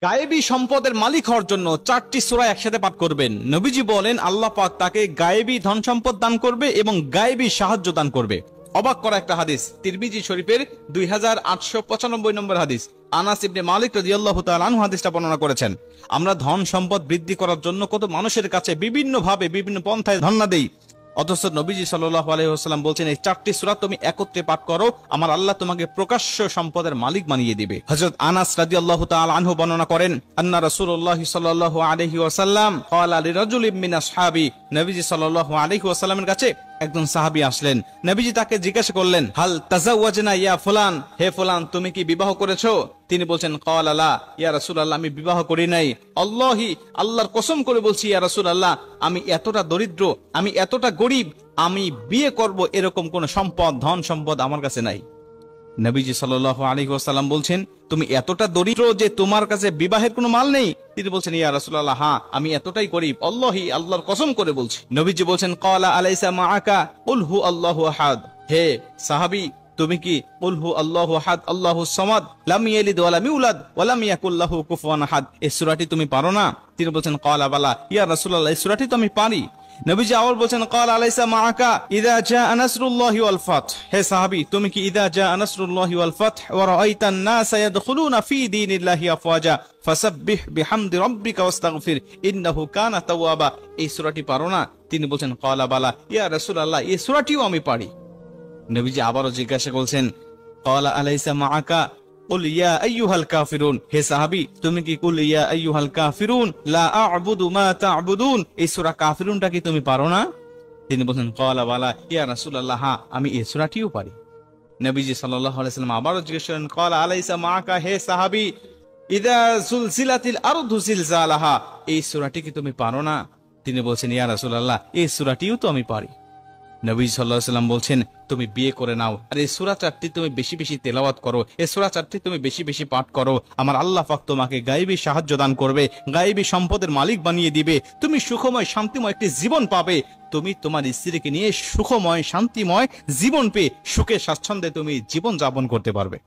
গায়েবী সম্পদের মালিক হওয়ার জন্য 4টি সূরা একসাথে পাঠ করবেন। নবীজি বলেন আল্লাহ পাক তাকে গায়েবী ধন সম্পদ দান করবে এবং গায়েবী সাহায্য দান করবে। অবাক করা একটা হাদিস, তিরমিজি শরীফের 2895 নম্বর হাদিস। আনাস ইবনে মালিক রাদিয়াল্লাহু তাআলা আনহু হাদিসটা বর্ণনা করেছেন। আমরা ধন সম্পদ বৃদ্ধি করার জন্য কত মানুষের কাছে বিভিন্ন ভাবে বিভিন্ন পন্থায় ধন্না দেই, অথচ নবীজি সাল্লাল্লাহু আলাইহি ওয়াসাল্লাম বলছেন এই 4টি সূরা তুমি একত্রে পাঠ করো, আমার আল্লাহ তোমাকে প্রকাশ্য সম্পদের মালিক বানিয়ে দিবে। হযরত আনাস রাদিয়াল্লাহু তাআলা আনহু বর্ণনা করেন, আন্না রাসূলুল্লাহ সাল্লাল্লাহু আলাইহি ওয়াসাল্লাম ক্বালা লিরাজুলিন মিন আসহাবি, নবীজি সাল্লাল্লাহু আলাইহি ওয়াসাল্লামের কাছে একজন সাহাবী আসলেন। নবীজি তাকে জিজ্ঞাসা করলেন, হাল তাজাওয়াজনা ইয়া ফুলান, হে ফুলান তুমি কি বিবাহ করেছো? তিনি বলছেন, ক্বালা লা ইয়া রাসূলুল্লাহ, আমি বিবাহ করি নাই। আল্লাহি, আল্লাহর কসম করে বলছি ইয়া রাসূলুল্লাহ, আমি এতটা দরিদ্র, আমি এতটা গরীব, আমি বিয়ে করব এরকম কোন সম্পদ ধন সম্পদ আমার কাছে নাই। নবীজি সাল্লাল্লাহু আলাইহি ওয়াসাল্লাম বলছেন, তুমি এতটা দরিদ্র যে তোমার কাছে বিবাহের কোনো মাল নেই? তিনি বলছেন, ইয়া রাসূলুল্লাহ, হ্যাঁ আমি এতটাই গরীব, আল্লাহি, আল্লাহর কসম করে বলছি। নবীজি বলছেন, ক্বালা আলাইসা মাআকা কুল হু আল্লাহু আহাদ, হে সাহাবী তুমি কি কুল হু আল্লাহু আহাদ আল্লাহুস সামাদ লাম ইয়ালিদ ওয়া লাম ইউলাদ ওয়া লাম ইয়াকুল লাহু কুফুয়ান আহাদ, এই সূরাটি তুমি পারো না? তিনি বলছেন, ক্বালা বালা ইয়া রাসূলুল্লাহ, এই সূরাটি তো আমি পারি। নবীজি আবার বলছেন, ক্বালা আলাইসা মাআকা ইযা জাআ নাসরুল্লাহি ওয়াল ফাত, হে সাহাবী তুমি কি ইযা জাআ নাসরুল্লাহি ওয়াল ফাত ওয়া রাআইতান নাসা ইয়াদখুলুনা ফি দীনিল্লাহি আফওয়াজা ফাসাব্বিহ বিহামদি রাব্বিকা ওয়াস্তাগফির ইন্নাহু কানা তাওয়াবা, এই সূরাটি পারো না? তিনি বলছেন, ক্বালা বালা ইয়া রাসূলুল্লাহ, এই সূরাটিও আমি পারি। নবীজি আবারও জিজ্ঞাসা করছেন, ক্বালা আলাইসা মাআকা কুল ইয়া আইয়ুহাল কাফিরুন, হে সাহাবী তুমি কি কুল ইয়া আইয়ুহাল কাফিরুন লা আ'বুদু মা তা'বুদুন, এই সূরা কাফিরুনটা কি তুমি পারো না? তিনি বলেন, ক্বালা বালা ইয়া রাসূলুল্লাহ, হ্যাঁ আমি এই সূরাটিও পারি। নবীজি সাল্লাল্লাহু আলাইহি ওয়াসাল্লাম আবারও জিজ্ঞেস করেন, ক্বালা আলাইসা মাআকা, হে সাহাবী ইযা যুলজিলাতিল আরদু জিলজালাহা, এই সূরাটি কি তুমি পারো না? তিনি বলেন, ইয়া রাসূলুল্লাহ, এই সূরাটিও তো আমি পারি। নবী সাল্লাল্লাহু আলাইহি ওয়াসাল্লাম বলছেন, তুমি বিয়ে করে নাও আর এই সূরা 4টি তুমি বেশি বেশি তেলাওয়াত করো, এই সূরা 4টি তুমি বেশি বেশি পাঠ করো, আমার আল্লাহ পাক তোমাকে গায়েবী সাহায্য দান করবে, গায়েবী সম্পদের মালিক বানিয়ে দিবে, তুমি সুখময় শান্তিময় একটি জীবন পাবে, তুমি তোমার স্ত্রীকে নিয়ে সুখময় শান্তিময় জীবন পেয়ে সুখে স্বাচ্ছন্দ্যে তুমি জীবন যাপন করতে পারবে।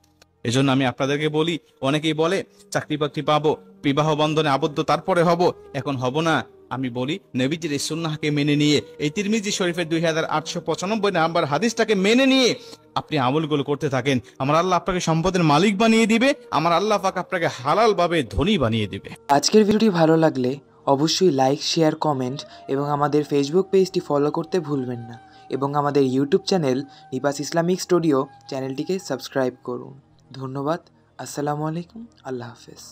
এজন্য আমি আপনাদেরকে বলি, অনেকেই বলে চাকরি বাকরি পাবো, বিবাহ বন্ধনে আবদ্ধ তারপরে হব, এখন হব না। আমি বলি নবীজির এই সুন্নাহকে মেনে নিয়ে, এই তিরমিজি শরীফের 2895 নাম্বার হাদিসটাকে মেনে নিয়ে আপনি আমলগুলো করতে থাকেন, আমার আল্লাহ আপনাকে সম্পদের মালিক বানিয়ে দিবে, আমার আল্লাহ পাক আপনাকে হালাল ভাবে ধনী বানিয়ে দিবে। আজকের ভিডিওটি ভালো লাগলে অবশ্যই লাইক, শেয়ার, কমেন্ট এবং আমাদের ফেসবুক পেজটি ফলো করতে ভুলবেন না এবং আমাদের ইউটিউব চ্যানেল নিপাস ইসলামিক স্টুডিও চ্যানেলটিকে সাবস্ক্রাইব করুন। ধন্যবাদ। আসসালামু আলাইকুম। আল্লাহ হাফেজ।